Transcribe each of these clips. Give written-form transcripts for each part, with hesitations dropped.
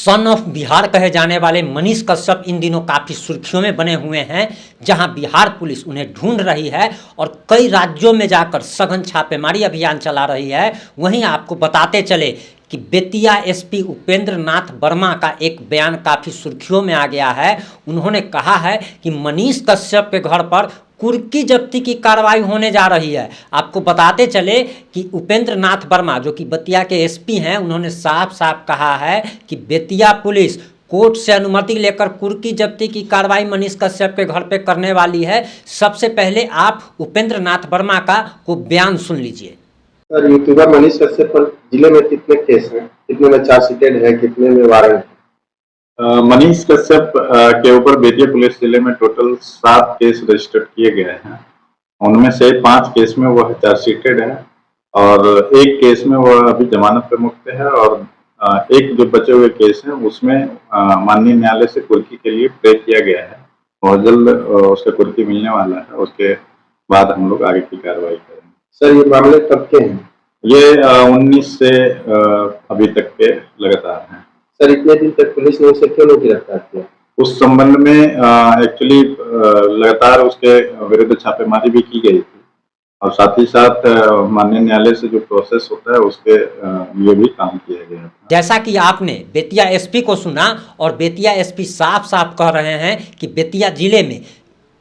Son of Bihar कहे जाने वाले मनीष कश्यप इन दिनों काफ़ी सुर्खियों में बने हुए हैं, जहां बिहार पुलिस उन्हें ढूंढ रही है और कई राज्यों में जाकर सघन छापेमारी अभियान चला रही है। वहीं आपको बताते चले कि बेतिया एसपी उपेंद्र नाथ वर्मा का एक बयान काफ़ी सुर्खियों में आ गया है। उन्होंने कहा है कि मनीष कश्यप के घर पर कुर्की जब्ती की कार्रवाई होने जा रही है। आपको बताते चले कि उपेंद्र नाथ वर्मा जो कि बेतिया के एसपी हैं, उन्होंने साफ साफ कहा है कि बेतिया पुलिस कोर्ट से अनुमति लेकर कुर्की जब्ती की कार्रवाई मनीष कश्यप के घर पे करने वाली है। सबसे पहले आप उपेंद्र नाथ वर्मा का को बयान सुन लीजिए। सर, यूट्यूबर मनीष कश्यप पर जिले में कितने केस हैं, कितने में चार्जशीटेड है, कितने में वारंट? मनीष कश्यप के ऊपर बेतिया पुलिस जिले में टोटल 7 केस रजिस्टर्ड किए गए हैं। उनमें से 5 केस में वह चार्जशीटेड है और 1 केस में वह अभी जमानत पे मुक्त है और एक जो बचे हुए केस हैं उसमें माननीय न्यायालय से कुर्की के लिए प्रे किया गया है। बहुत जल्द उसका कुर्की मिलने वाला है, उसके बाद हम लोग आगे की कार्रवाई करेंगे। सर, ये मामले कब के हैं? ये 19 से अभी तक के लगातार हैं। सर, इतने दिन तक पुलिस ने उसे क्यों नहीं गिरफ्तार किया? उस संबंध में एक्चुअली लगातार उसके विरुद्ध छापेमारी भी की गई थी और साथ ही साथ माननीय न्यायालय से जो प्रोसेस होता है उसके लिए भी काम किया गया था। जैसा कि आपने बेतिया एसपी को सुना और बेतिया एसपी साफ साफ कह रहे हैं कि बेतिया जिले में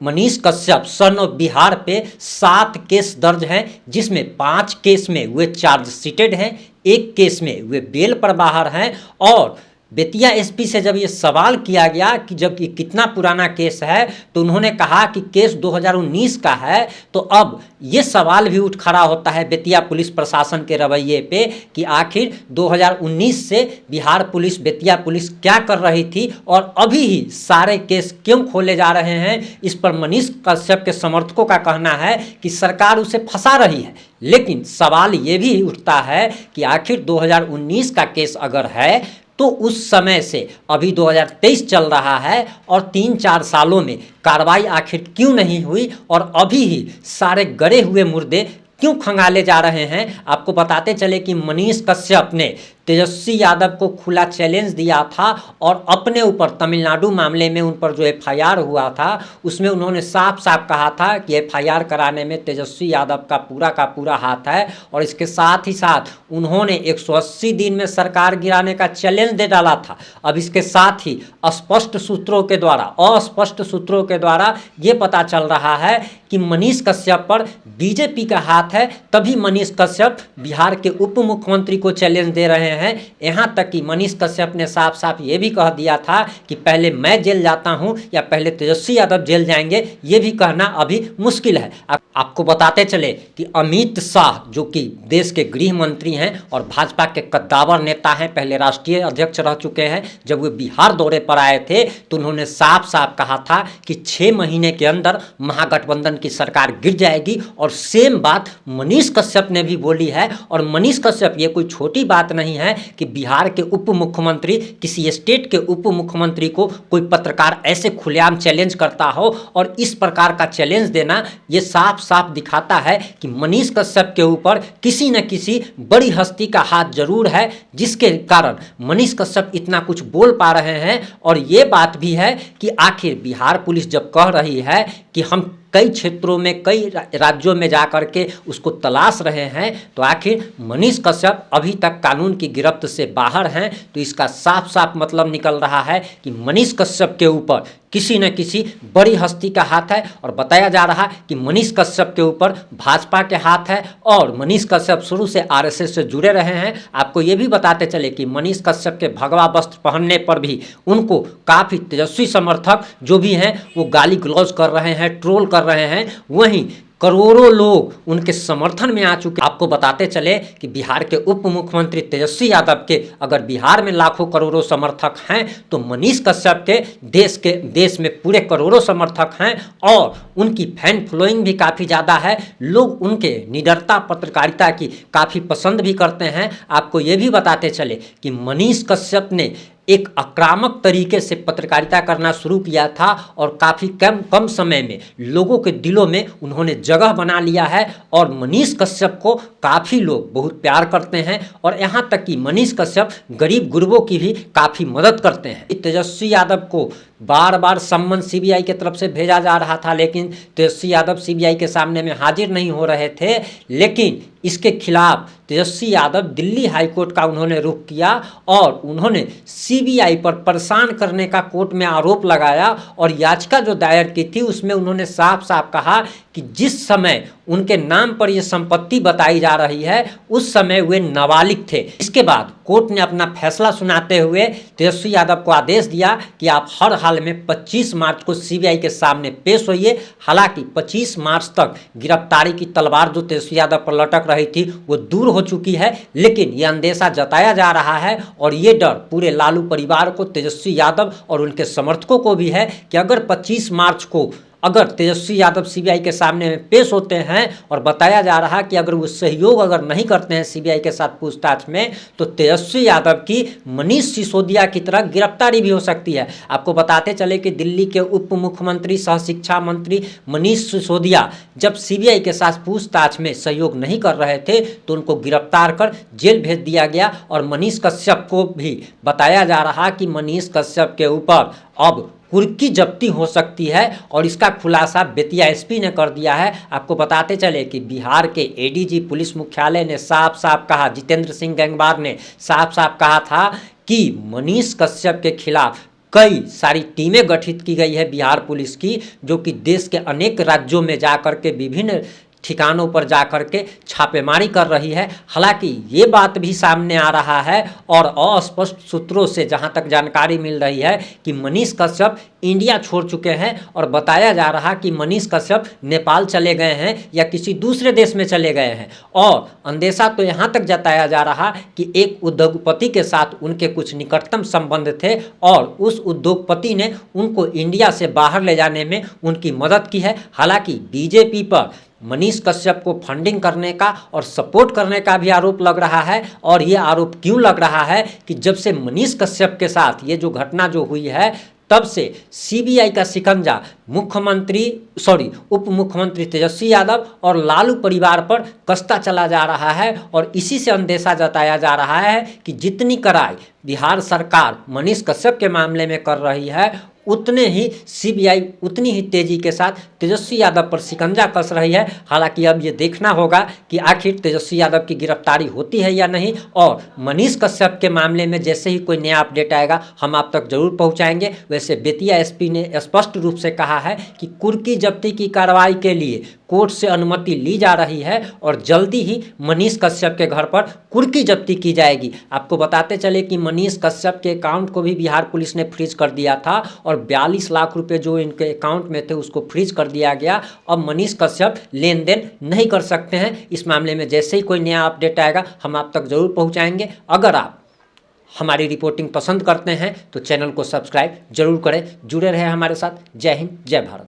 मनीष कश्यप सन ऑफ बिहार पे 7 केस दर्ज हैं, जिसमें 5 केस में वे चार्जशीटेड हैं, 1 केस में वे बेल पर बाहर हैं। और बेतिया एसपी से जब ये सवाल किया गया कि जब ये कितना पुराना केस है, तो उन्होंने कहा कि केस 2019 का है। तो अब ये सवाल भी उठ खड़ा होता है बेतिया पुलिस प्रशासन के रवैये पे कि आखिर 2019 से बिहार पुलिस, बेतिया पुलिस क्या कर रही थी और अभी ही सारे केस क्यों खोले जा रहे हैं। इस पर मनीष कश्यप के समर्थकों का कहना है कि सरकार उसे फंसा रही है। लेकिन सवाल ये भी उठता है कि आखिर 2019 का केस अगर है तो उस समय से अभी 2023 चल रहा है और 3-4 सालों में कार्रवाई आखिर क्यों नहीं हुई और अभी ही सारे गड़े हुए मुर्दे क्यों खंगाले जा रहे हैं। आपको बताते चले कि मनीष कश्यप ने तेजस्वी यादव को खुला चैलेंज दिया था और अपने ऊपर तमिलनाडु मामले में उन पर जो एफआईआर हुआ था उसमें उन्होंने साफ साफ कहा था कि एफआईआर कराने में तेजस्वी यादव का पूरा हाथ है। और इसके साथ ही साथ उन्होंने 180 दिन में सरकार गिराने का चैलेंज दे डाला था। अब इसके साथ ही अस्पष्ट सूत्रों के द्वारा ये पता चल रहा है कि मनीष कश्यप पर बीजेपी का हाथ है, तभी मनीष कश्यप बिहार के उप मुख्यमंत्री को चैलेंज दे रहे हैं। यहां तक कि मनीष कश्यप ने साफ साफ ये भी कह दिया था कि पहले मैं जेल जाता हूं या पहले तेजस्वी यादव जेल जाएंगे, ये भी कहना अभी मुश्किल है। आपको बताते चले कि अमित शाह जो कि देश के गृह मंत्री हैं और भाजपा के कद्दावर नेता हैं, पहले राष्ट्रीय अध्यक्ष रह चुके हैं, जब वे बिहार दौरे पर आए थे तो उन्होंने साफ साफ कहा था कि 6 महीने के अंदर महागठबंधन की सरकार गिर जाएगी। और सेम बात मनीष कश्यप ने भी बोली है। और मनीष कश्यप ये कोई छोटी बात नहीं है कि बिहार के उप मुख्यमंत्री, किसी स्टेट के उप मुख्यमंत्री को कोई पत्रकार ऐसे खुलेआम चैलेंज करता हो और इस प्रकार का चैलेंज देना ये साफ साफ दिखाता है कि मनीष कश्यप के ऊपर किसी न किसी बड़ी हस्ती का हाथ जरूर है, जिसके कारण मनीष कश्यप इतना कुछ बोल पा रहे हैं। और ये बात भी है कि आखिर बिहार पुलिस जब कह रही है कि हम कई क्षेत्रों में, कई राज्यों में जाकर के उसको तलाश रहे हैं, तो आखिर मनीष कश्यप अभी तक कानून की गिरफ्त से बाहर हैं। तो इसका साफ साफ मतलब निकल रहा है कि मनीष कश्यप के ऊपर किसी न किसी बड़ी हस्ती का हाथ है। और बताया जा रहा है कि मनीष कश्यप के ऊपर भाजपा के हाथ है और मनीष कश्यप शुरू से आरएसएस से जुड़े रहे हैं। आपको ये भी बताते चले कि मनीष कश्यप के भगवा वस्त्र पहनने पर भी उनको काफ़ी तेजस्वी समर्थक जो भी हैं वो गाली गलौज कर रहे हैं, ट्रोल कर रहे हैं। वहीं करोड़ों लोग उनके समर्थन में आ चुके। आपको बताते चले कि बिहार के उप मुख्यमंत्री तेजस्वी यादव के अगर बिहार में लाखों करोड़ों समर्थक हैं तो मनीष कश्यप के देश में पूरे करोड़ों समर्थक हैं और उनकी फैन फॉलोइंग भी काफ़ी ज़्यादा है। लोग उनके निडरता, पत्रकारिता की काफ़ी पसंद भी करते हैं। आपको ये भी बताते चले कि मनीष कश्यप ने एक आक्रामक तरीके से पत्रकारिता करना शुरू किया था और काफ़ी कम समय में लोगों के दिलों में उन्होंने जगह बना लिया है और मनीष कश्यप को काफ़ी लोग बहुत प्यार करते हैं और यहाँ तक कि मनीष कश्यप गरीब गुरबों की भी काफ़ी मदद करते हैं। तेजस्वी यादव को बार बार सम्मन सीबीआई की तरफ से भेजा जा रहा था, लेकिन तेजस्वी यादव सीबीआई के सामने में हाजिर नहीं हो रहे थे, लेकिन इसके खिलाफ तेजस्वी यादव दिल्ली हाईकोर्ट का उन्होंने रुख किया और उन्होंने सीबीआई पर परेशान करने का कोर्ट में आरोप लगाया और याचिका जो दायर की थी उसमें उन्होंने साफ साफ कहा कि जिस समय उनके नाम पर यह संपत्ति बताई जा रही है उस समय वे नाबालिग थे। इसके बाद कोर्ट ने अपना फैसला सुनाते हुए तेजस्वी यादव को आदेश दिया कि आप हर हाल में 25 मार्च को सीबीआई के सामने पेश होइए। हालांकि 25 मार्च तक गिरफ्तारी की तलवार जो तेजस्वी यादव पर लटक रही थी वो दूर हो चुकी है, लेकिन यह अंदेशा जताया जा रहा है और ये डर पूरे लालू परिवार को, तेजस्वी यादव और उनके समर्थकों को भी है कि अगर 25 मार्च को अगर तेजस्वी यादव सीबीआई के सामने में पेश होते हैं और बताया जा रहा है कि अगर वो सहयोग अगर नहीं करते हैं सीबीआई के साथ पूछताछ में तो तेजस्वी यादव की मनीष सिसोदिया की तरह गिरफ्तारी भी हो सकती है। आपको बताते चले कि दिल्ली के उप मुख्यमंत्री सह शिक्षा मंत्री मनीष सिसोदिया जब सीबीआई के साथ पूछताछ में सहयोग नहीं कर रहे थे तो उनको गिरफ्तार कर जेल भेज दिया गया और मनीष कश्यप को भी बताया जा रहा कि मनीष कश्यप के ऊपर अब कुर्की जब्ती हो सकती है और इसका खुलासा बेतिया एसपी ने कर दिया है। आपको बताते चले कि बिहार के एडीजी पुलिस मुख्यालय ने साफ साफ कहा, जितेंद्र सिंह गैंगवार ने साफ साफ कहा था कि मनीष कश्यप के खिलाफ कई सारी टीमें गठित की गई है बिहार पुलिस की, जो कि देश के अनेक राज्यों में जाकर के विभिन्न ठिकानों पर जाकर के छापेमारी कर रही है। हालांकि ये बात भी सामने आ रहा है और अस्पष्ट सूत्रों से जहां तक जानकारी मिल रही है कि मनीष कश्यप इंडिया छोड़ चुके हैं और बताया जा रहा कि मनीष कश्यप नेपाल चले गए हैं या किसी दूसरे देश में चले गए हैं और अंदेशा तो यहाँ तक जताया जा रहा कि एक उद्योगपति के साथ उनके कुछ निकटतम संबंध थे और उस उद्योगपति ने उनको इंडिया से बाहर ले जाने में उनकी मदद की है। हालांकि बीजेपी पर मनीष कश्यप को फंडिंग करने का और सपोर्ट करने का भी आरोप लग रहा है और ये आरोप क्यों लग रहा है कि जब से मनीष कश्यप के साथ ये जो घटना जो हुई है तब से सीबीआई का शिकंजा उप मुख्यमंत्री तेजस्वी यादव और लालू परिवार पर कसता चला जा रहा है और इसी से अंदेशा जताया जा रहा है कि जितनी कड़ाई बिहार सरकार मनीष कश्यप के मामले में कर रही है उतने ही सीबीआई उतनी ही तेजी के साथ तेजस्वी यादव पर शिकंजा कस रही है। हालांकि अब ये देखना होगा कि आखिर तेजस्वी यादव की गिरफ्तारी होती है या नहीं और मनीष कश्यप के मामले में जैसे ही कोई नया अपडेट आएगा हम आप तक जरूर पहुंचाएंगे। वैसे बेतिया एसपी ने स्पष्ट रूप से कहा है कि कुर्की जब्ती की कार्रवाई के लिए कोर्ट से अनुमति ली जा रही है और जल्दी ही मनीष कश्यप के घर पर कुर्की जब्ती की जाएगी। आपको बताते चले कि मनीष कश्यप के अकाउंट को भी बिहार पुलिस ने फ्रीज कर दिया था और 42 लाख रुपए जो इनके अकाउंट में थे उसको फ्रीज कर दिया गया। अब मनीष कश्यप लेन देन नहीं कर सकते हैं। इस मामले में जैसे ही कोई नया अपडेट आएगा हम आप तक जरूर पहुंचाएंगे। अगर आप हमारी रिपोर्टिंग पसंद करते हैं तो चैनल को सब्सक्राइब जरूर करें, जुड़े रहें हमारे साथ। जय हिंद, जय भारत।